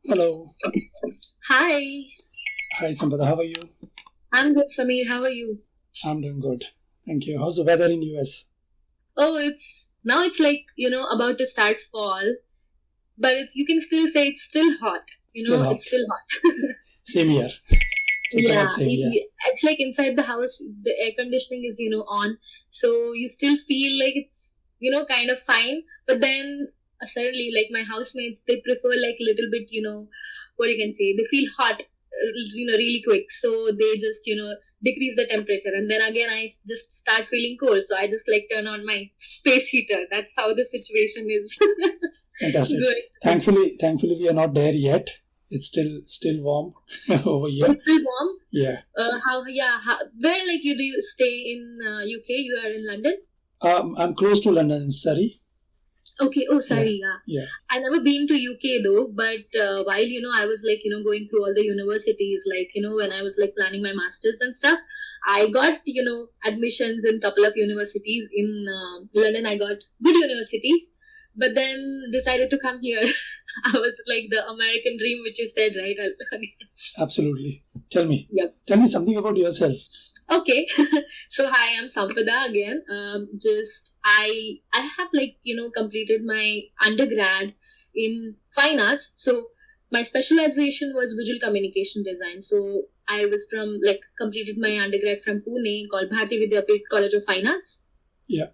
Hello. Hi, Hi, Sampada. How are you? I'm good, Samir. How are you? I'm doing good. Thank you. How's the weather in US? Oh, it's like, about to start fall, but you can still say it's still hot. Still It's hot. still hot. Same here. Just about Yeah, same, yeah. it's like inside the house, the air conditioning is, on, so you still feel like it's, kind of fine, but then suddenly, like my housemates, they prefer like a little bit, what you can say, they feel hot, really quick, so they just, decrease the temperature, and then again just start feeling cold, so I just like turn on my space heater. That's how the situation is Fantastic. going. Thankfully, we are not there yet. It's still warm over Oh, here. it's still warm. Yeah. Where like you do you stay in UK? You are in London? I'm close to London in Surrey. Okay. Oh, Yeah. sorry. Yeah. Yeah. I never been to UK though, but while I was like going through all the universities, like when I was like planning my masters and stuff, I got admissions in couple of universities in London. I got good universities, but then decided to come here. I was like the American dream, which you said, right? Absolutely. Tell me. Yep. Tell me something about yourself. Okay. So hi, I'm Sampada again. Just I have like completed my undergrad in fine arts. So my specialization was visual communication design. So I was from like completed my undergrad from Pune called Bharati Vidyapit College of Fine Arts. Yeah.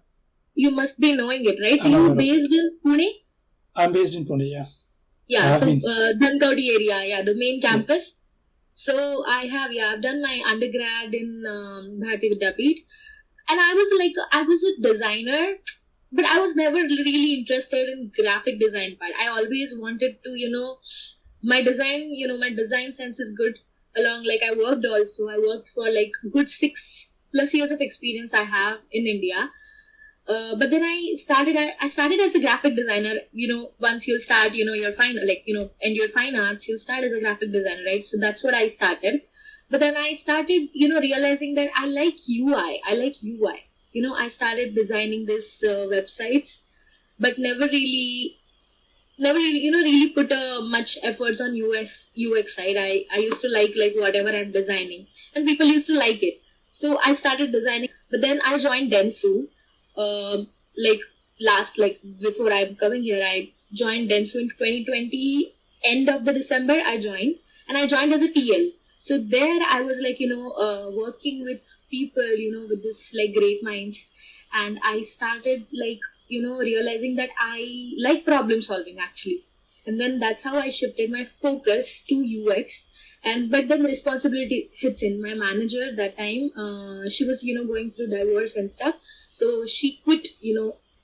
You must be knowing it, right? I'm aware You of it. based in Pune? I'm based in Pune, yeah. I Yeah. have So been. Dhankaudi area, yeah, the main Yeah. campus. So I've done my undergrad in Bharati Vidyapit, and I was a designer, but I was never really interested in graphic design part. I always wanted to, my design sense is good. Along like I worked for like good 6+ years of experience I have in India. But then I started as a graphic designer. Once you'll start, your fine, like, and your fine arts, you'll start as a graphic designer, right? So that's what I started. But then I started, realizing that I like UI. I like UI. I started designing this websites, but never really, really put much efforts on UX side. I used to like whatever I'm designing, and people used to like it. So I started designing, but then I joined Dentsu. Like like before I'm coming here, I joined Dentsu in 2020, end of the December. I joined, and I joined as a TL. So there I was like working with people, with this like great minds, and I started like realizing that I like problem solving actually. And then that's how I shifted my focus to UX. And but then responsibility hits in. My manager that time, she was going through divorce and stuff, so she quit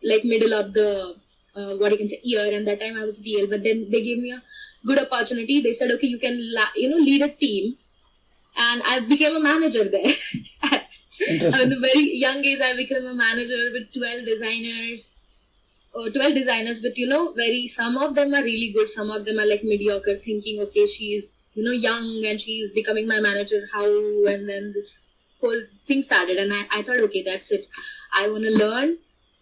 like middle of the what you can say year, and that time I was DL. But then they gave me a good opportunity. They said, okay, you can lead a team, and I became a manager there. At Interesting. a very young age, I became a manager with 12 designers. 12 designers, but very some of them are really good, some of them are like mediocre, thinking, okay, she's young and she's becoming my manager, how? And then this whole thing started, and I thought, okay, that's it, I want to learn.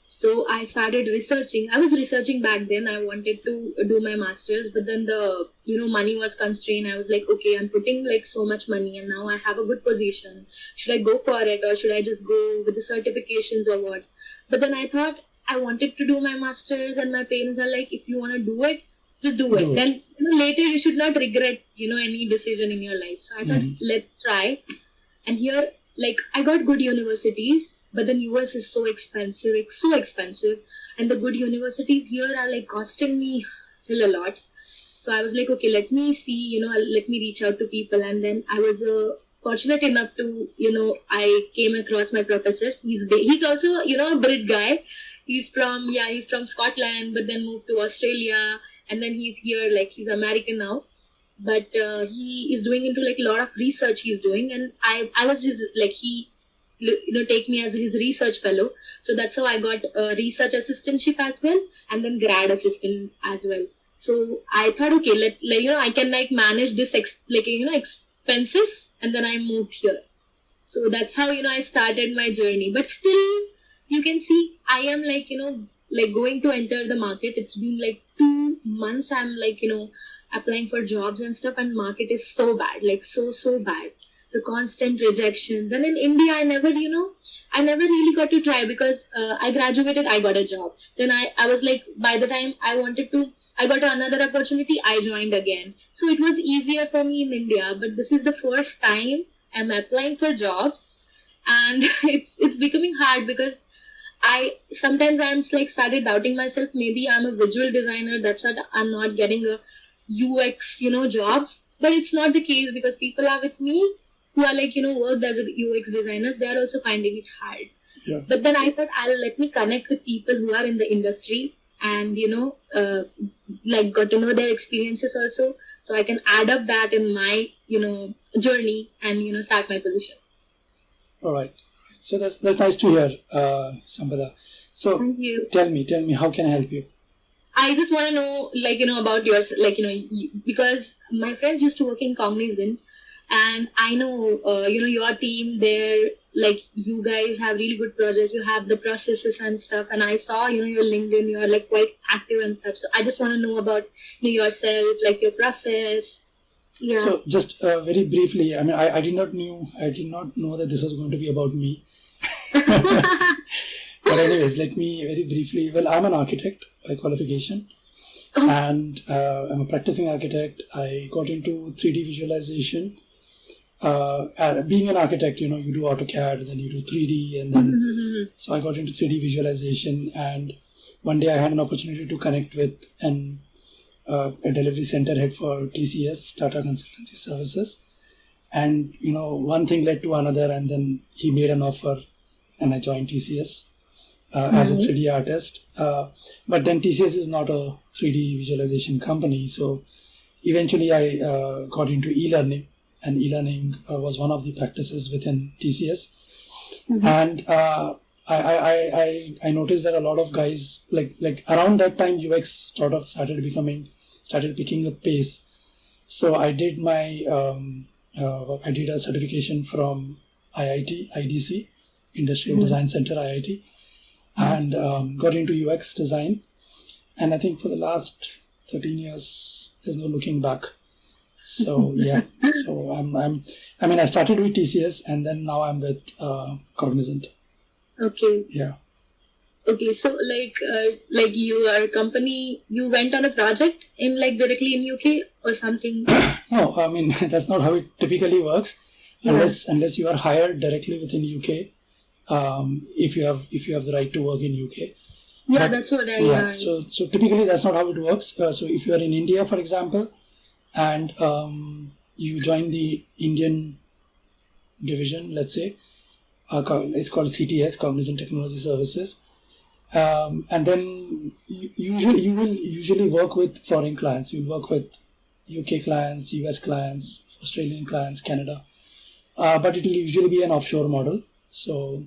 So I started researching. I was researching back then. I wanted to do my masters, but then the money was constrained. I was like, okay, I'm putting like so much money, and now I have a good position. Should I go for it, or should I just go with the certifications, or what? But then I thought I wanted to do my masters, and my parents are like, if you want to do it, just do it. Do it. Then later you should not regret any decision in your life. So I thought, let's try. And here, like, I got good universities, but then US is so expensive. It's so expensive, and the good universities here are like costing me still a lot. So I was like, okay, let me see, let me reach out to people. And then I was fortunate enough to, I came across my professor. He's also, a Brit guy. He's from Scotland, but then moved to Australia, and then he's here, like he's American now. But he is doing into like a lot of research he's doing, and I was his, like, he take me as his research fellow. So that's how I got a research assistantship as well, and then grad assistant as well. So I thought, okay, let I can like manage this expenses, and then I moved here. So that's how I started my journey. But still, you can see I am like like going to enter the market. It's been like 2 months. I'm like, applying for jobs and stuff, and market is so bad, like so bad. The constant rejections. And in India, I never really got to try, because I graduated, I got a job. Then I was like, by the time I got another opportunity, I joined again. So it was easier for me in India. But this is the first time I'm applying for jobs, and it's becoming hard, because I'm like started doubting myself. Maybe I'm a visual designer. That's why I'm not getting a UX, jobs. But it's not the case, because people are with me who are like, worked as a UX designers. They are also finding it hard. Yeah. But then I thought, let me connect with people who are in the industry, and like got to know their experiences also, so I can add up that in my journey, and start my position. All right. So that's nice to hear, Sampada. So Thank you. Tell me, how can I help you? I just want to know, like, about yours, like, because my friends used to work in Cognizant, and I know, your team there, like, you guys have really good project. You have the processes and stuff, and I saw, your LinkedIn, you're like quite active and stuff. So I just want to know about yourself, like your process. Yeah. So just very briefly, I mean, I did not know that this was going to be about me. But anyways, let me very briefly. Well, I'm an architect by qualification, and I'm a practicing architect. I got into 3D visualization. Being an architect, you do AutoCAD, then you do 3D, and then so I got into 3D visualization. And one day I had an opportunity to connect with a delivery center head for TCS, Tata Consultancy Services, and one thing led to another, and then he made an offer, and I joined TCS as a 3D artist. But then TCS is not a 3D visualization company, so eventually I got into e-learning. And e-learning was one of the practices within TCS. And I noticed that a lot of guys, like around that time, UX started picking up pace. So I did I did a certification from IDC, Industrial Design Center, IIT, and got into UX design. And I think for the last 13 years, there's no looking back. So yeah, so I started with TCS, and then now I'm with Cognizant. Okay. Yeah. Okay, so like your company, you went on a project in like directly in UK or something? No, I mean that's not how it typically works, unless you are hired directly within UK. If you have the right to work in UK. Yeah, but that's what I. Yeah. So typically that's not how it works. So if you are in India, for example, and you join the Indian division, let's say, it's called CTS, Cognizant Technology Services, and then you will usually work with foreign clients. You'll work with UK clients, US clients, Australian clients, Canada, but it will usually be an offshore model. So,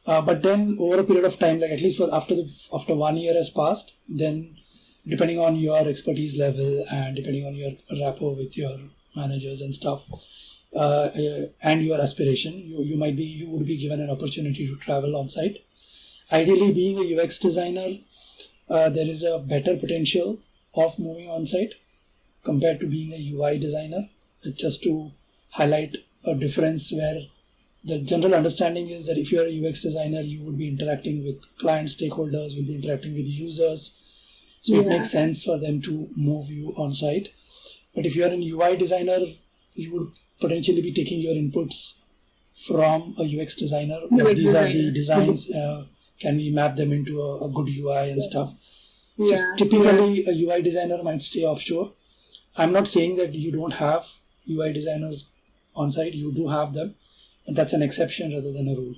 but then over a period of time, like at least after 1 year has passed, then depending on your expertise level and depending on your rapport with your managers and stuff, and your aspiration, you would be given an opportunity to travel on site. Ideally, being a UX designer, there is a better potential of moving on site compared to being a UI designer. Just to highlight a difference, where the general understanding is that if you're a UX designer, you would be interacting with client stakeholders, you'll be interacting with users. So it makes sense for them to move you on site. But if you're an UI designer, you would potentially be taking your inputs from a UX designer. These are the designs. Can we map them into a good UI and stuff? So typically, a UI designer might stay offshore. I'm not saying that you don't have UI designers on site. You do have them, but that's an exception rather than a rule.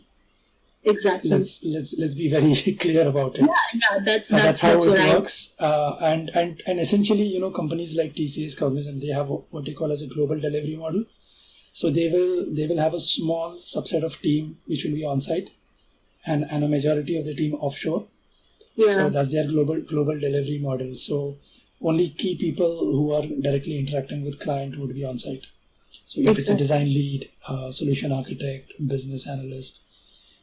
Exactly. Let's be very clear about it. Yeah, that's how it works. And essentially, companies like TCS, Cognizant, they have what they call as a global delivery model. So they will have a small subset of team which will be on site, and a majority of the team offshore. Yeah. So that's their global delivery model. So only key people who are directly interacting with client would be on site. So if it's a design lead, solution architect, business analyst,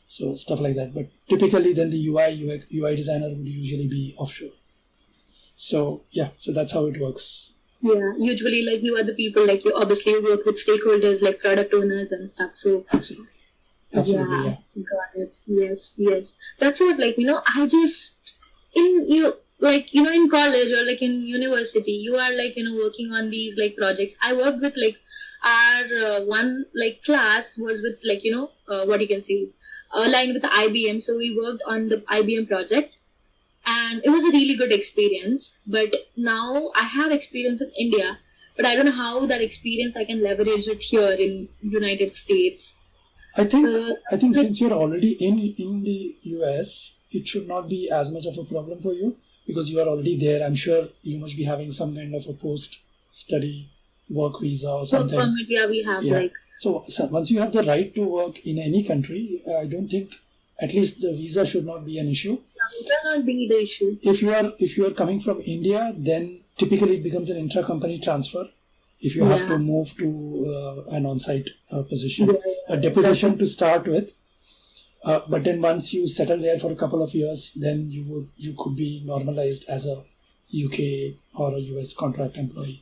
So stuff like that. But typically then the UI designer would usually be offshore. So yeah, so that's how it works. Yeah, usually like you are the people, like you obviously work with stakeholders like product owners and stuff. So Absolutely, yeah, got it. Yes. That's what, like, I just in college or like in university, you are like working on these like projects. I worked with like our one like class was with like what you can say aligned with the IBM. So we worked on the IBM project, and it was a really good experience. But now I have experience in India, but I don't know how that experience I can leverage it here in United States. I think since you're already in the US, it should not be as much of a problem for you because you are already there. I'm sure you must be having some kind of a post-study work visa or something. Permit, yeah, we have like. So once you have the right to work in any country, I don't think at least the visa should not be an issue. It will not be the issue. If you are coming from India, then typically it becomes an intra-company transfer. If you have to move to an on-site position, a deputation to start with, but then once you settle there for a couple of years, then you could be normalized as a UK or a US contract employee.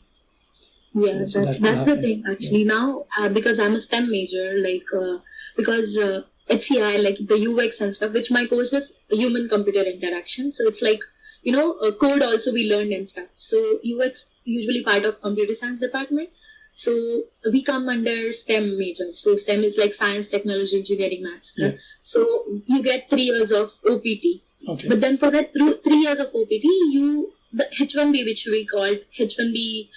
Yeah, so that's the thing actually. Now because I'm a STEM major, like because HCI, like the UX and stuff, which my course was human computer interaction. So it's like code also we learned and stuff. So UX usually part of computer science department. So we come under STEM major. So STEM is like science, technology, engineering, maths. Yeah. So you get 3 years of OPT. Okay. But then for that 3 years of OPT, the H1B, which we called H1B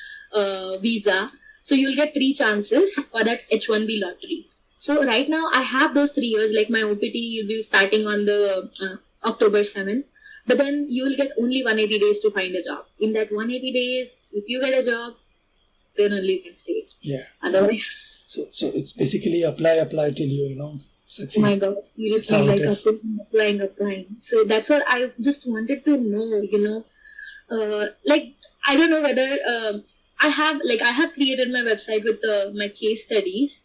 visa. So you'll get 3 chances for that H1B lottery. So right now I have those 3 years. Like my OPT will be starting on the October 7th. But then you will get only 180 days to find a job. In that 180 days, if you get a job, then only you can stay. Yeah. Otherwise. So it's basically apply till you succeed. Oh my God, you just feel like applying. So that's what I just wanted to know. Like I don't know whether I have created my website with my case studies,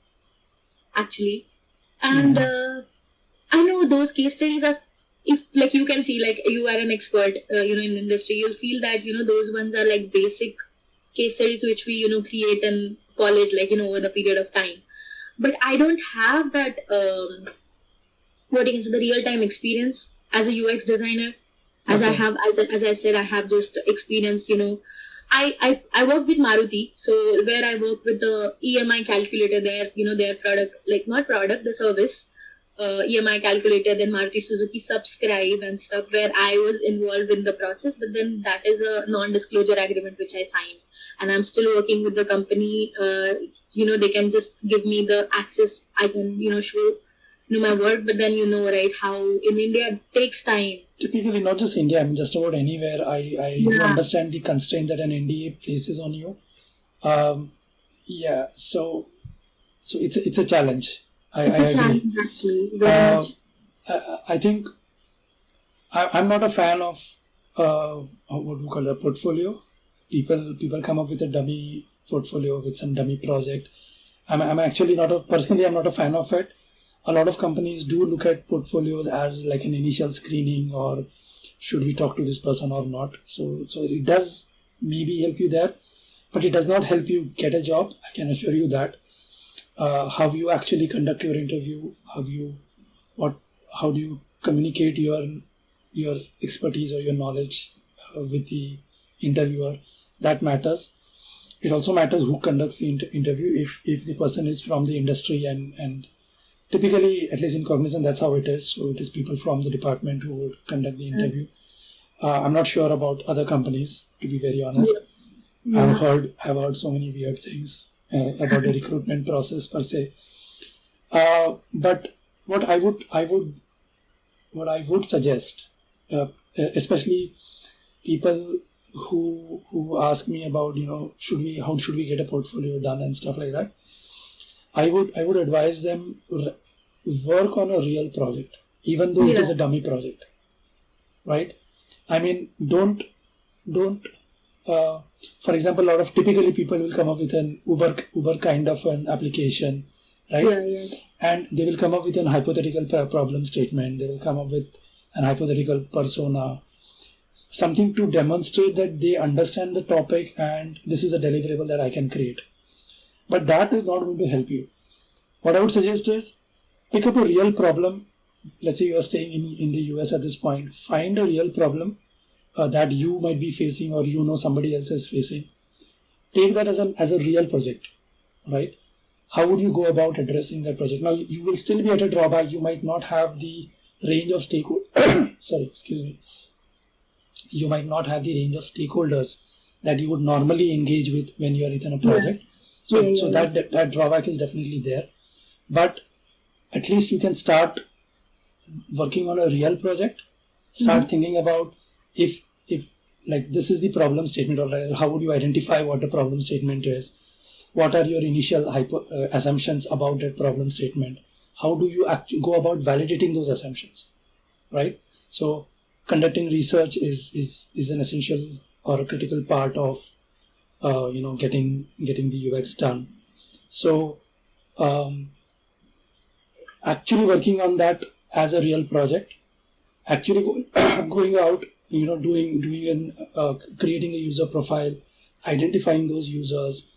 actually, and I know those case studies are. If like you can see, like you are an expert, in industry, you'll feel that those ones are like basic case studies which we create in college, like over the period of time. But I don't have that what you can say, the real time experience as a UX designer. As I have, as I said, I have just experience. I work with Maruti, so where I work with the EMI calculator, their product, like not product, the service. EMI calculator, then Maruti Suzuki Subscribe and stuff, where I was involved in the process. But then that is a non-disclosure agreement which I signed, and I'm still working with the company. They can just give me the access. I can show my work, but then right how in India it takes time. Typically, not just India. I mean, just about anywhere. I do understand the constraint that an NDA places on you. So it's a challenge. It's a challenge, actually. Very much. I think I'm not a fan of what we call a portfolio. People come up with a dummy portfolio with some dummy project. I'm actually personally I'm not a fan of it. A lot of companies do look at portfolios as like an initial screening, or should we talk to this person or not. So it does maybe help you there, but it does not help you get a job. I can assure you that. How you actually conduct your interview, how do you communicate your expertise or your knowledge with the interviewer, that matters. It also matters who conducts the interview. If the person is from the industry, and typically, at least in Cognizant, that's how it is. So it is people from the department who would conduct the interview. I'm not sure about other companies, to be very honest. I've heard so many weird things about the recruitment process per se. But what I would suggest, especially people who ask me about how should we get a portfolio done and stuff like that, I would advise them work on a real project, even though it is a dummy project, right? I mean, don't. For example, typically people will come up with an Uber kind of an application, right? Yeah. And they will come up with an hypothetical problem statement. They will come up with an hypothetical persona, something to demonstrate that they understand the topic and this is a deliverable that I can create. But that is not going to help you. What I would suggest is pick up a real problem. Let's say you are staying in the US at this point. Find a real problem that you might be facing or somebody else is facing. Take that as a real project, right? How would you go about addressing that project? Now, you will still be at a drawback. You might not have the range of You might not have the range of stakeholders that you would normally engage with when you are in a project. So that drawback is definitely there. But at least you can start working on a real project. Start thinking about if like this is the problem statement, or how would you identify what the problem statement is? What are your initial assumptions about that problem statement? How do you actually go about validating those assumptions, right? So conducting research is an essential or a critical part of getting the UX done. So actually working on that as a real project, actually going out, doing creating a user profile, identifying those users.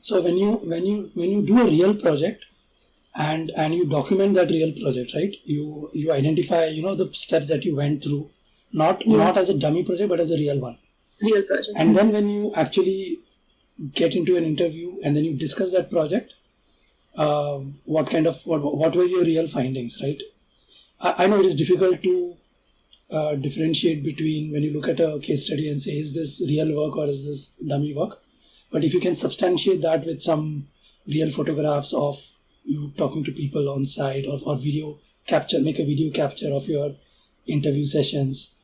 So when you do a real project and you document that real project, right? You identify the steps that you went through, not as a dummy project but as a real one. Real project. And then when you actually get into an interview and then you discuss that project, what were your real findings, right? I know it is difficult to differentiate between when you look at a case study and say, is this real work or is this dummy work? But if you can substantiate that with some real photographs of you talking to people on site, or video capture, make a video capture of your interview sessions,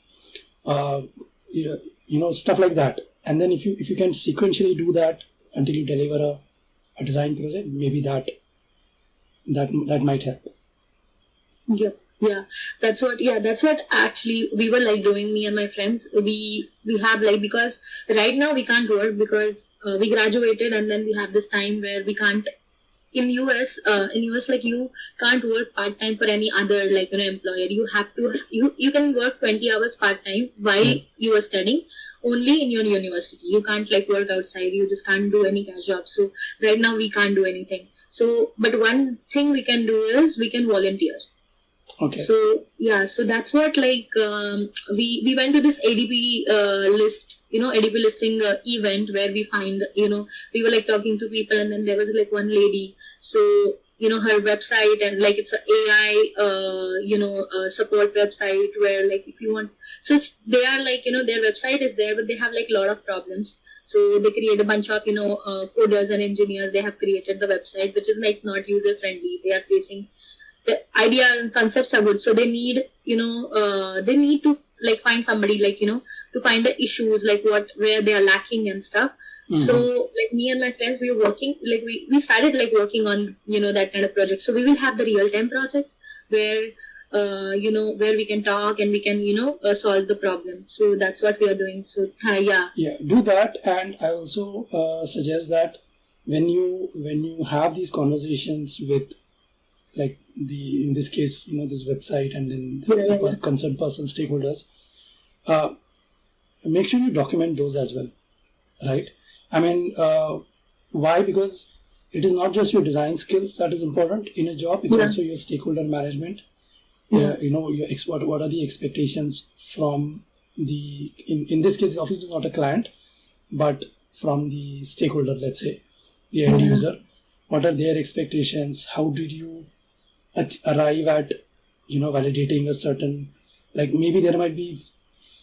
stuff like that. And then if you can sequentially do that until you deliver a design project, maybe that might help. Yeah, that's what actually we were like doing, me and my friends. We have like, because right now we can't work because we graduated, and then we have this time where we can't. In US like you can't work part time for any other employer. You have to you can work 20 hours part time while you are studying only in your university. You can't like work outside. You just can't do any cash job. So right now we can't do anything. So but one thing we can do is we can volunteer. Okay. So that's what we went to this ADP ADP listing event where we find we were like talking to people, and then there was like one lady. So her website, and like it's a AI support website where like if you want, so they are like their website is there, but they have like a lot of problems. So they create a bunch of coders and engineers. They have created the website, which is like not user friendly. They are facing the idea and concepts are good, so they need they need to like find somebody to find the issues, like where they are lacking and stuff. So like me and my friends, we were working, like we started like working on that kind of project. So we will have the real time project where where we can talk and we can solve the problem. So that's what we are doing. So do that. And I also suggest that when you have these conversations with, like in this case, this website and then the concerned person, stakeholders, make sure you document those as well, right? I mean, why? Because it is not just your design skills that is important in a job. It's also your stakeholder management. What are the expectations from the, in this case, obviously not a client, but from the stakeholder, let's say, the end user. What are their expectations? How did you arrive at validating a certain, like maybe there might be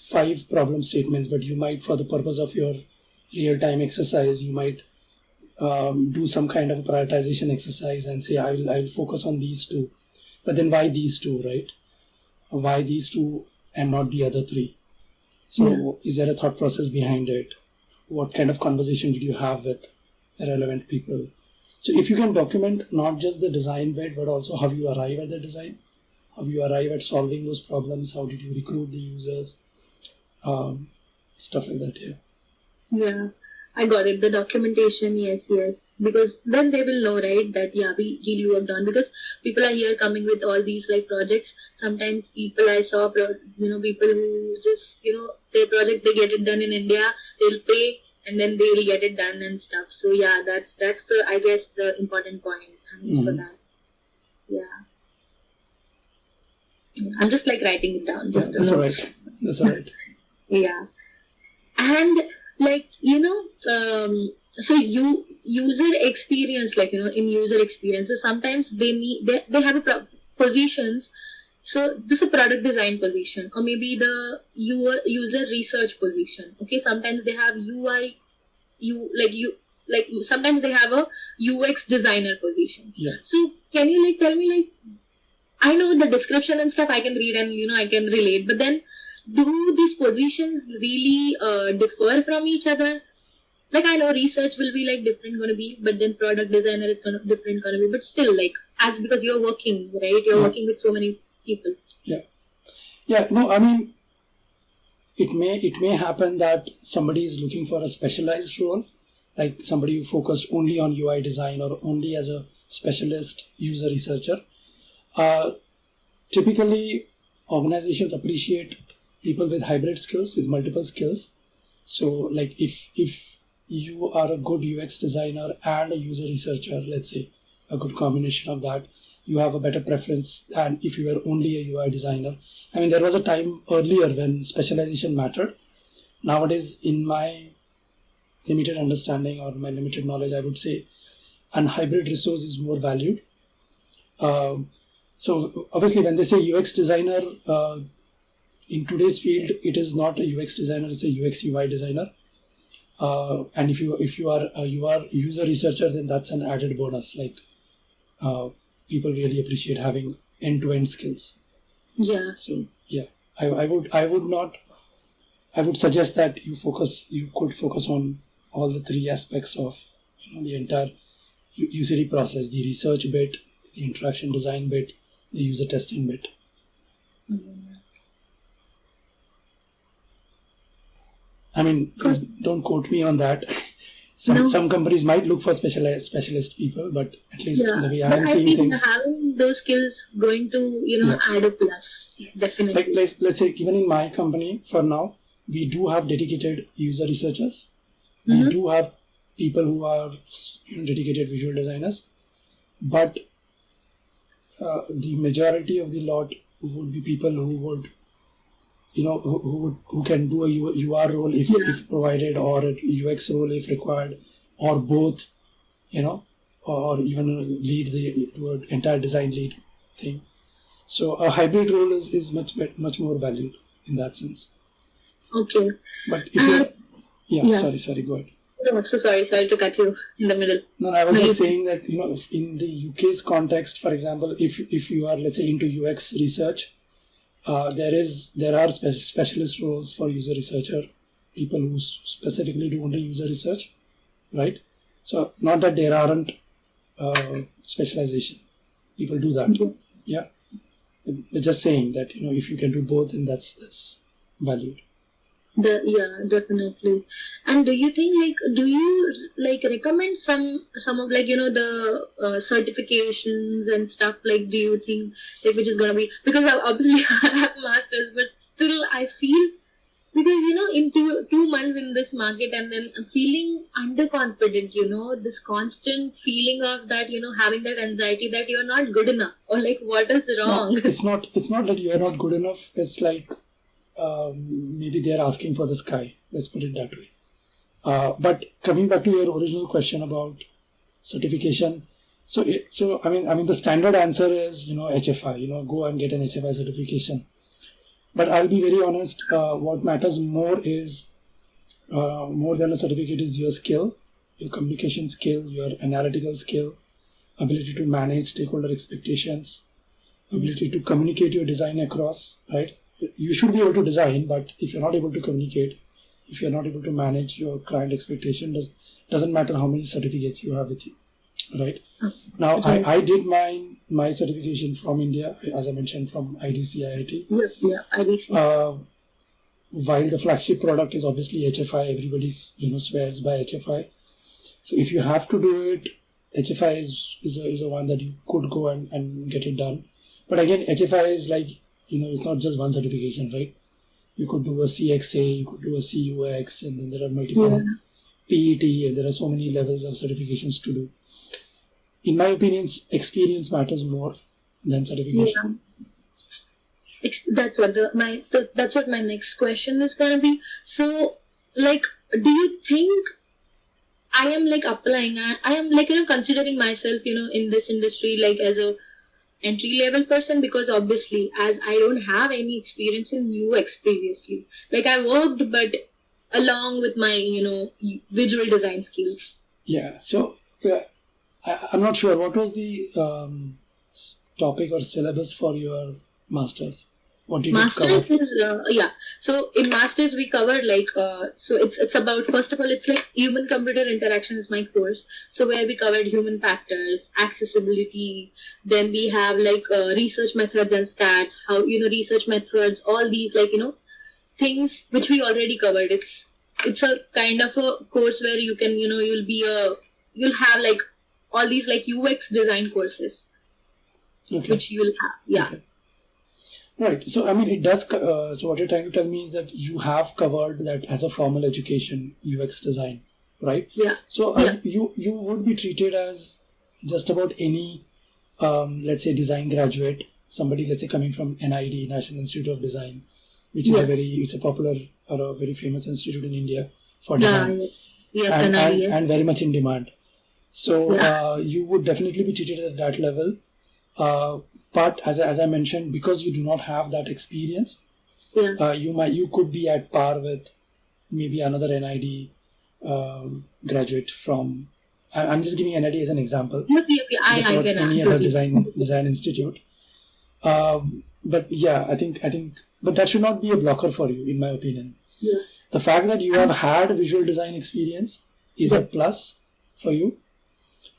5 problem statements, but you might, for the purpose of your real-time exercise, you might do some kind of a prioritization exercise and say I'll focus on these 2, but then why these 2, right? Why these 2 and not the other 3? So is there a thought process behind it? What kind of conversation did you have with relevant people? So if you can document not just the design bit, but also how you arrive at the design, how you arrive at solving those problems, how did you recruit the users, stuff like that. Yeah. I got it. The documentation, yes. Because then they will know, right, that yeah, we really worked on. Because people are here coming with all these like projects. Sometimes people I saw, people who just their project they get it done in India, they'll pay and then they'll get it done and stuff. So yeah, that's the I guess the important point. Thanks for that. Yeah. I'm just like writing it down. Just that's all right. That's all right. Yeah. And like so you user experience, like in user experience, so sometimes they have positions. So this is a product design position, or maybe the user research position. Okay, sometimes they have sometimes they have a UX designer positions. Yeah. So can you like tell me, like, I know the description and stuff I can read and I can relate, but then do these positions really differ from each other? Like, I know research will be like different gonna be, but then product designer is different gonna be, but still, like, as because you're working, right? You're working with so many people. Yeah. No, I mean, it may happen that somebody is looking for a specialized role, like somebody who focused only on UI design or only as a specialist user researcher. Typically, organizations appreciate people with hybrid skills, with multiple skills. So, like, if you are a good UX designer and a user researcher, let's say a good combination of that, you have a better preference than if you were only a UI designer. I mean, there was a time earlier when specialization mattered. Nowadays, in my limited understanding or my limited knowledge, I would say an hybrid resource is more valued. So obviously, when they say UX designer, in today's field, it is not a UX designer; it's a UX UI designer. And if you are a user researcher, then that's an added bonus. Like, people really appreciate having end-to-end skills. Yeah. So yeah, I would suggest that you could focus on all the three aspects of the entire UCD process: the research bit, the interaction design bit, the user testing bit. I mean, please don't quote me on that. Some companies might look for specialist people, but at least the way I am seeing things, having those skills going to add a plus. Definitely. Like let's say, even in my company, for now, we do have dedicated user researchers. We do have people who are dedicated visual designers, but the majority of the lot would be people who would who can do a UR role if provided, or a UX role if required, or both, or even lead the entire design lead thing. So a hybrid role is much more valued in that sense. Okay. But if sorry, go ahead. No, so sorry to cut you in the middle. No, I was just saying that in the UK's context, for example, if you are, let's say, into UX research, there are specialist roles for user researcher, people who specifically do only user research, right? So not that there aren't specialization, people do that. Yeah, but just saying that if you can do both, then that's valued. Definitely. And do you think, do you recommend some of the certifications and stuff, do you think which is gonna be, because obviously I have masters, but still I feel, because in 2 months in this market, and then I'm feeling underconfident, this constant feeling of that, having that anxiety that you're not good enough, or what is wrong. No, it's not that you are not good enough. It's like, maybe they're asking for the sky. Let's put it that way. But coming back to your original question about certification, so I mean the standard answer is HFI. Go and get an HFI certification. But I'll be very honest. What matters more is more than a certificate is your skill, your communication skill, your analytical skill, ability to manage stakeholder expectations, ability to communicate your design across. Right. You should be able to design, but if you're not able to communicate, if you're not able to manage your client expectation, doesn't matter how many certificates you have with you, right? Now, I did my certification from India, as I mentioned, from IDC IIT. Yeah, IDC. while the flagship product is obviously HFI, everybody swears by HFI. So if you have to do it, HFI is a one that you could go and get it done. But again, HFI is like, it's not just one certification, right? You could do a CXA, you could do a CUX, and then there are multiple PET, and there are so many levels of certifications to do. In my opinion, experience matters more than certification. That's what that's what my next question is gonna be. So, like, do you think I am like applying? I am like considering myself in this industry like as a entry level person, because obviously as I don't have any experience in UX previously. Like I worked, but along with my visual design skills. Yeah. So I'm not sure what was the topic or syllabus for your masters. What did Masters is So in masters we covered like so it's about, first of all, it's like human computer interaction is my course. So where we covered human factors, accessibility, then we have like research methods and stat, how research methods, all these like things which we already covered. It's a kind of a course where you can you'll have like all these like UX design courses, which you'll have. Okay. Right. So, I mean, it does. So, what you're trying to tell me is that you have covered that as a formal education, UX design, right? Yeah. So, you would be treated as just about any, let's say, design graduate, somebody, let's say, coming from NID, National Institute of Design, which is it's a popular or a very famous institute in India for design. And very much in demand. So, you would definitely be treated at that level. But as I mentioned, because you do not have that experience, you could be at par with maybe another NID graduate from. I'm just giving NID as an example. Any other design institute. But yeah, I think, but that should not be a blocker for you, in my opinion. Yeah. The fact that you have had visual design experience is a plus for you,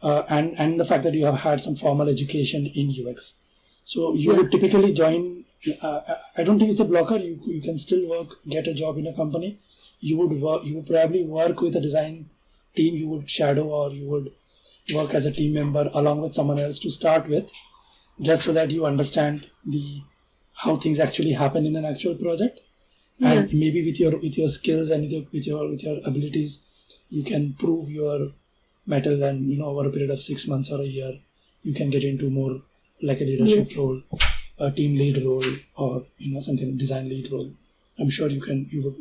and the fact that you have had some formal education in UX. So you would typically join. I don't think it's a blocker. You can still get a job in a company. You would probably work with a design team. You would shadow, or you would work as a team member along with someone else to start with, just so that you understand how things actually happen in an actual project. And maybe with your skills and with your abilities, you can prove your mettle, and over a period of 6 months or a year, you can get into more like a leadership role, a team lead role, or something design lead role. I'm sure you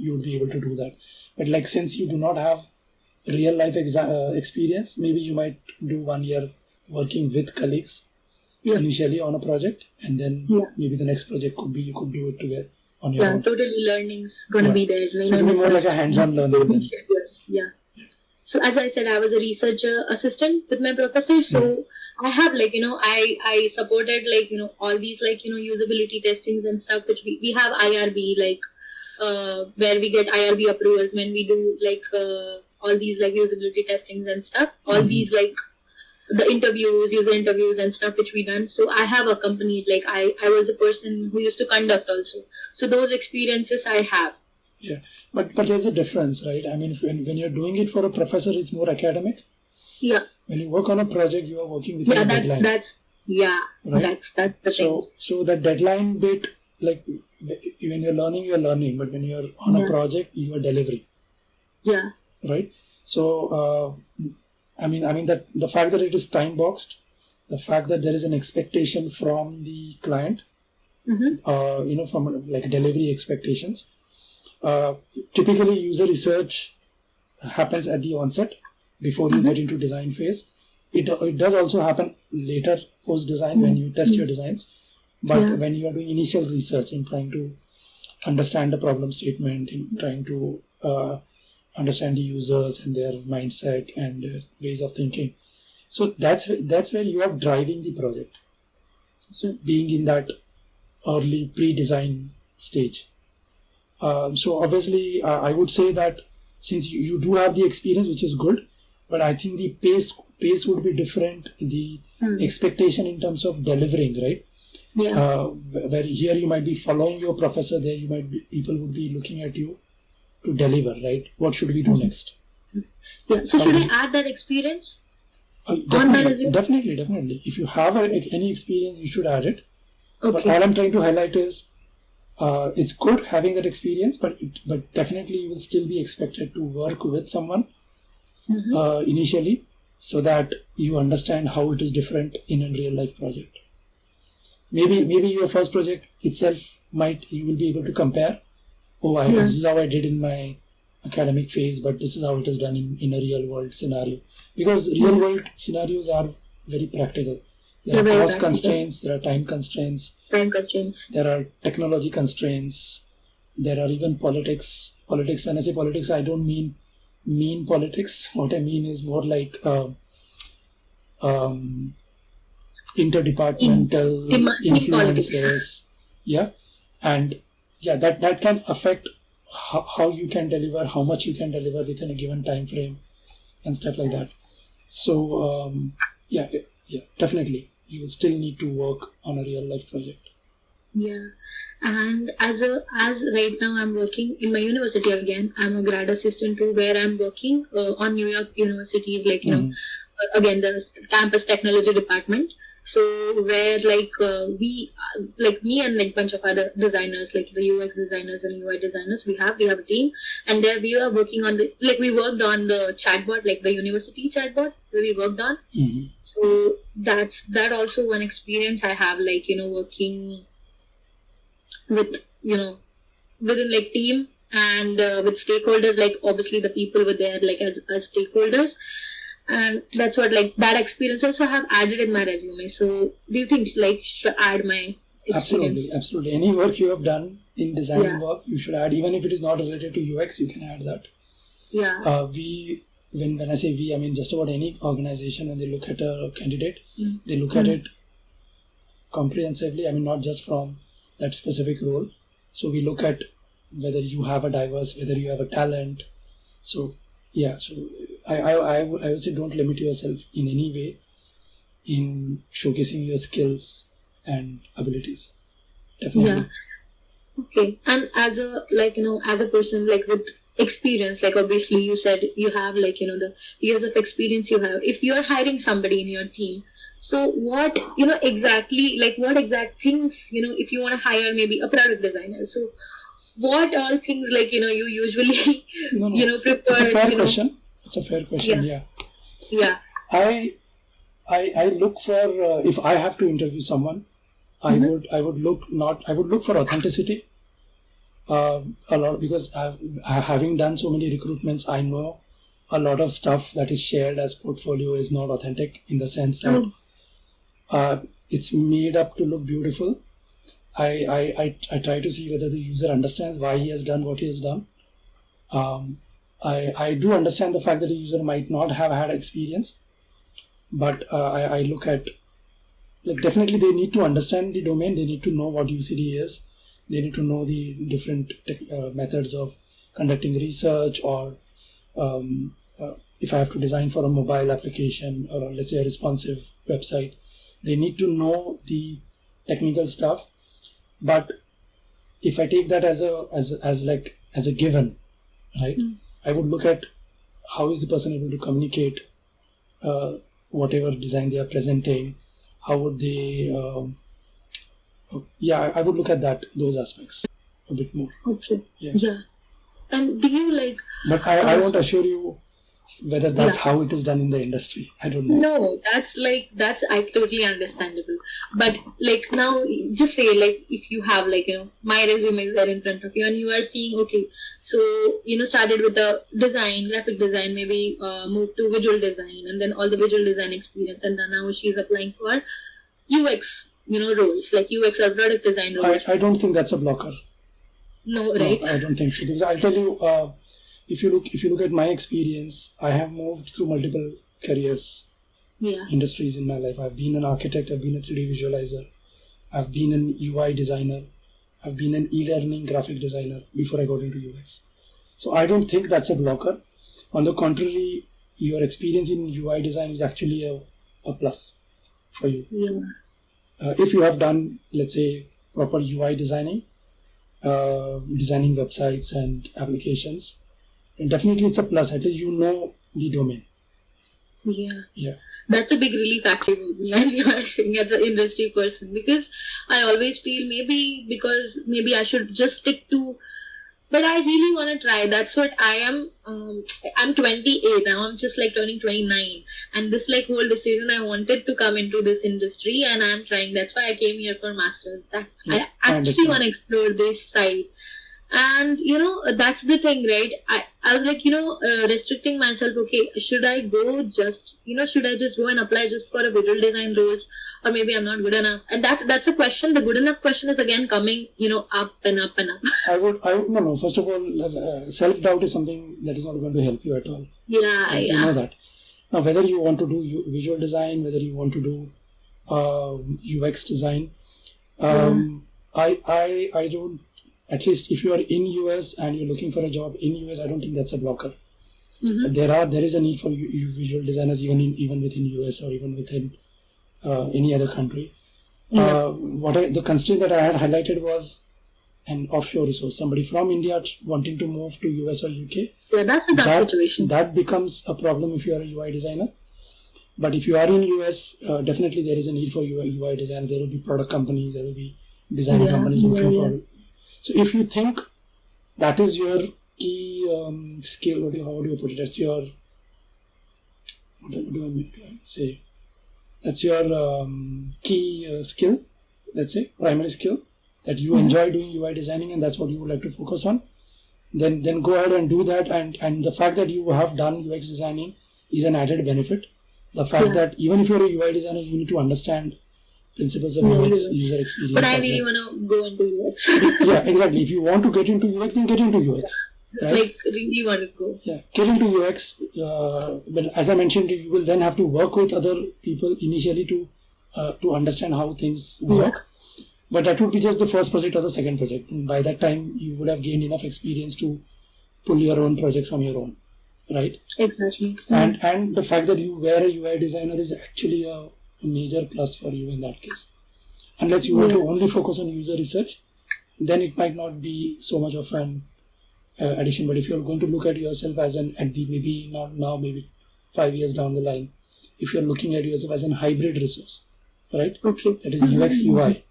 would be able to do that. But like, since you do not have real life experience, maybe you might do 1 year working with colleagues initially on a project, and then maybe the next project could be you could do it together on your own. Totally learning's gonna be there. So it will be more like a hands-on learning. So as I said, I was a research assistant with my professor. So I have like, I supported like, all these like, usability testings and stuff, which we have IRB, like where we get IRB approvals when we do like all these like usability testings and stuff, all these like the user interviews and stuff which we done. So I have accompanied, like I was a person who used to conduct also. So those experiences I have. Yeah, but there's a difference, right? I mean, when you're doing it for a professor, it's more academic. Yeah. When you work on a project, you are working with a deadline. That's the thing. So the deadline bit, like when you're learning, but when you're on a project, you are delivering. Yeah. Right. So I mean that the fact that it is time boxed, the fact that there is an expectation from the client, from like delivery expectations. Typically, user research happens at the onset before you get into design phase. It does also happen later post design when you test your designs. But when you are doing initial research in trying to understand the problem statement, in trying to understand the users and their mindset and their ways of thinking, so that's where you are driving the project, being in that early pre-design stage. So obviously, I would say that since you do have the experience, which is good, but I think the pace would be different. The expectation in terms of delivering, right? Where here you might be following your professor, there people would be looking at you to deliver, right? What should we do next? Yeah. So should I add that experience on my resume? Definitely. If you have any experience, you should add it. Okay. But all I'm trying to highlight is it's good having that experience, but definitely you will still be expected to work with someone initially, so that you understand how it is different in a real life project. Maybe your first project itself you will be able to compare. This is how I did in my academic phase, but this is how it is done in a real world scenario. Because real world scenarios are very practical. There are cost constraints, there are time constraints, there are technology constraints, there are even politics. Politics, when I say politics, I don't mean politics. What I mean is more like interdepartmental influences. That can affect how you can deliver, how much you can deliver within a given time frame and stuff like that. So definitely you will still need to work on a real life project. Yeah, and as right now I'm working in my university again. I'm a grad assistant too, where I'm working on New York universities, again the campus technology department. So where we me and bunch of other designers, like the UX designers and UI designers, we have a team, and there we are working on we worked on the chatbot, like the university chatbot where we worked on. So that also one experience I have, working with within team and with stakeholders, obviously the people were there as stakeholders. And that's what that experience also have added in my resume. So do you think should add my experience? Absolutely. Any work you have done in design work, you should add. Even if it is not related to UX, you can add that. When I say we, I mean just about any organization. When they look at a candidate, they look at it comprehensively. I mean, not just from that specific role. So we look at whether you have whether you have a talent. So I would say don't limit yourself in any way in showcasing your skills and abilities. Definitely. Yeah. Okay. And as a person with experience, obviously you said you have the years of experience you have. If you're hiring somebody in your team, so what exactly what exact things if you want to hire maybe a product designer, so what all things you usually prepare? It's a fair question. It's a fair question. Yeah. I look for if I have to interview someone, I would look for authenticity a lot, because having done so many recruitments, I know a lot of stuff that is shared as portfolio is not authentic, in the sense that it's made up to look beautiful. I try to see whether the user understands why he has done what he has done. I do understand the fact that the user might not have had experience, but I look at definitely they need to understand the domain. They need to know what UCD is. They need to know the different methods of conducting research, or if I have to design for a mobile application or let's say a responsive website, they need to know the technical stuff. But if I take that as a given, right? I would look at how is the person able to communicate whatever design they are presenting. How would they? I would look at those aspects a bit more. Okay. Yeah. And do you But I won't assure you whether that's how it is done in the industry. I don't know. No, that's I totally understandable. But now, just say if you have my resume is there in front of you, and you are seeing, okay, so started with the design, graphic design, maybe moved to visual design, and then all the visual design experience, and then now she's applying for UX roles, like UX or product design roles. I don't think that's a blocker. No, right? No, I don't think so, because I'll tell you. If you look at my experience, I have moved through multiple careers, industries in my life. I've been an architect, I've been a 3D visualizer, I've been an UI designer, I've been an e-learning graphic designer before I got into UX. So I don't think that's a blocker. On the contrary, your experience in UI design is actually a plus for you. if you have done, let's say, proper UI designing, designing websites and applications, and definitely it's a plus. At least you know the domain. Yeah. That's a big relief actually when you are saying as an industry person, because I always feel maybe I should just stick to, but I really want to try. That's what I am. I'm 28 now. I'm just like turning 29, and this like whole decision, I wanted to come into this industry, and I'm trying. That's why I came here for masters. I actually want to explore this side. And that's the thing, right? I was like, restricting myself. Okay, should I just go and apply just for a visual design roles, or maybe I'm not good enough? And that's a question. The good enough question is again coming, up and up and up. I would no. First of all, self-doubt is something that is not going to help you at all. Yeah. You know that. Now, whether you want to do visual design, whether you want to do UX design, I don't. At least if you are in US and you're looking for a job in US, I don't think that's a blocker. There is a need for visual designers even within US or even within any other country. The constraint that I had highlighted was an offshore resource, somebody from India wanting to move to US or UK. Yeah, that's a tough situation. That becomes a problem if you are a UI designer. But if you are in US, definitely there is a need for UI designer. There will be product companies, there will be design companies looking for. So if you think that is your key skill, how do you put it? That's your, what do I say? That's your key skill, let's say, primary skill, that you enjoy doing UI designing and that's what you would like to focus on. Then go ahead and do that. And the fact that you have done UX designing is an added benefit. The fact that even if you're a UI designer, you need to understand principles of UX, user experience. But I really want to go into UX. Yeah, exactly. If you want to get into UX, then get into UX. Just right? Really want to go. Yeah, get into UX. But as I mentioned, you will then have to work with other people initially to understand how things work. Yeah. But that would be just the first project or the second project. And by that time, you would have gained enough experience to pull your own projects on your own, right? Exactly. And the fact that you were a UI designer is actually a major plus for you in that case. Unless you want to only focus on user research, then it might not be so much of an addition. But if you're going to look at yourself as maybe not now, maybe 5 years down the line, if you're looking at yourself as a hybrid resource, right? Okay. That is UX, UI.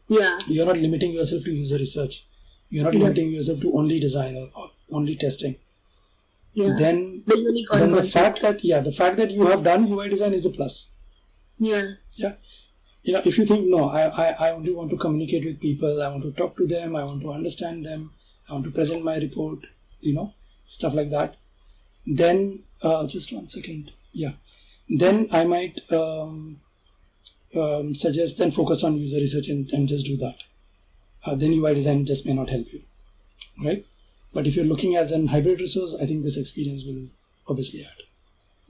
Yeah. You're not limiting yourself to user research. You're not limiting yourself to only design or only testing. Yeah. Then the fact that you have done UI design is a plus. Yeah. Yeah. If you think, no, I only want to communicate with people, I want to talk to them, I want to understand them, I want to present my report, stuff like that, then, just 1 second. Yeah. Then I might suggest then focus on user research and just do that. Then UI design just may not help you, right? But if you're looking as an hybrid resource, I think this experience will obviously add.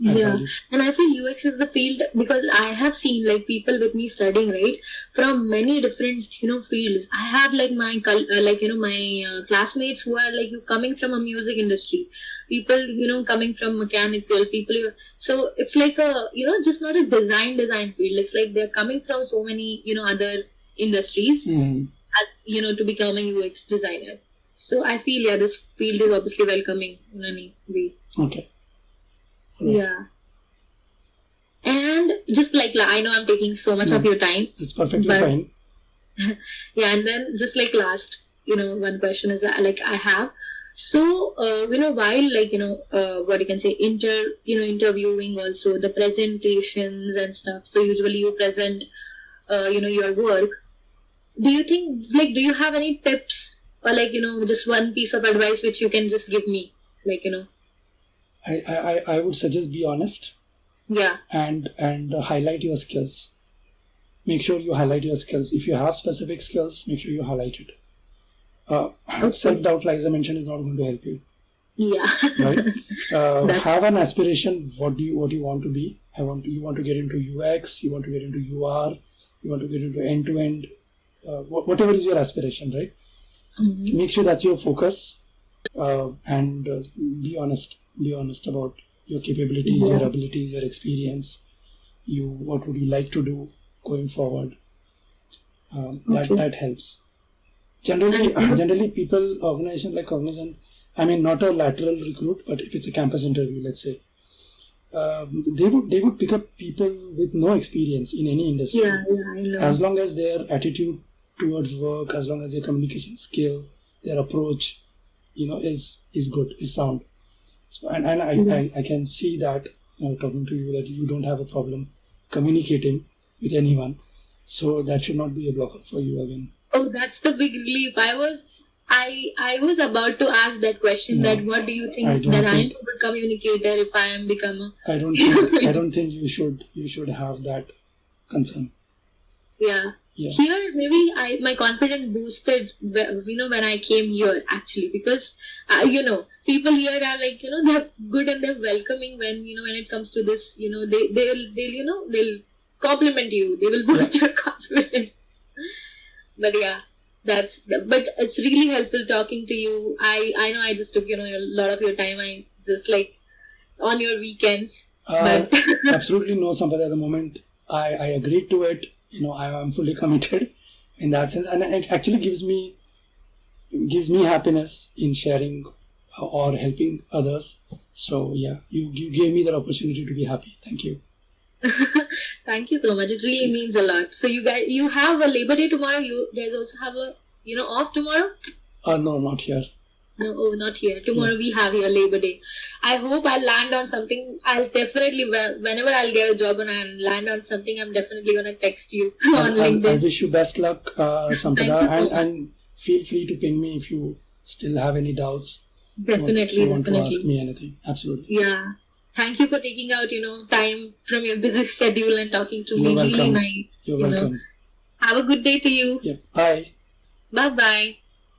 Yeah, and I feel UX is the field because I have seen like people with me studying right from many different fields. I have like my my classmates who are like coming from a music industry, people coming from mechanical people. So it's like a just not a design field. It's like they're coming from so many other industries as to become a UX designer. So I feel this field is obviously welcoming in any way. Okay. Yeah. And just like I know I'm taking so much of your time. It's perfectly fine. Yeah, and then just like last, one question is like I have. So, while like, what you can say, interviewing also the presentations and stuff. So usually you present, your work. Do you think, like, do you have any tips or like, just one piece of advice which you can just give me, like, I would suggest be honest. Yeah. And highlight your skills. Make sure you highlight your skills. If you have specific skills, make sure you highlight it. Self-doubt, like as I mentioned, is not going to help you. Yeah. Right? Have an aspiration. What do you want to be? You want to get into UX. You want to get into UR. You want to get into end-to-end. Whatever is your aspiration, right? Mm-hmm. Make sure that's your focus. And be honest. Be honest about your capabilities, your abilities, your experience. What would you like to do going forward? That helps. Generally, people, organization like Cognizant, I mean, not a lateral recruit, but if it's a campus interview, let's say, they would pick up people with no experience in any industry. Yeah, I know. As long as their attitude towards work, as long as their communication skill, their approach, is good, is sound. So, and I can see that, talking to you, that you don't have a problem communicating with anyone. So that should not be a blocker for you again. Oh, that's the big relief. I was about to ask that question. No, that what do you I think don't that I am think- a good communicator if I am become a I don't think you should have that concern. yeah. Yeah. Here maybe my confidence boosted when I came here actually, because people here are like they're good and they're welcoming when when it comes to this they'll compliment you, they will boost your confidence. But yeah, but it's really helpful talking to you. I know I just took a lot of your time. I just like on your weekends, but Absolutely no, Sampath. At the moment, I agreed to it. I am fully committed in that sense, and it actually gives me happiness in sharing or helping others. So yeah, you gave me that opportunity to be happy. Thank you. thank you so much. It really means a lot. So you have a Labor Day tomorrow. You guys also have a off tomorrow. No, not here. No, oh, not here. Tomorrow we have here Labor Day. I hope I'll land on something. I'll definitely, whenever I'll get a job and I'll land on something, I'm definitely going to text you on I LinkedIn. wish you best luck, Sampada, Thank you so and feel free to ping me if you still have any doubts. If you want to ask me anything. Absolutely. Yeah. Thank you for taking out, time from your busy schedule and talking to You're me. welcome. Really nice. You're welcome. Have a good day to you. Yeah. Bye. Bye-bye.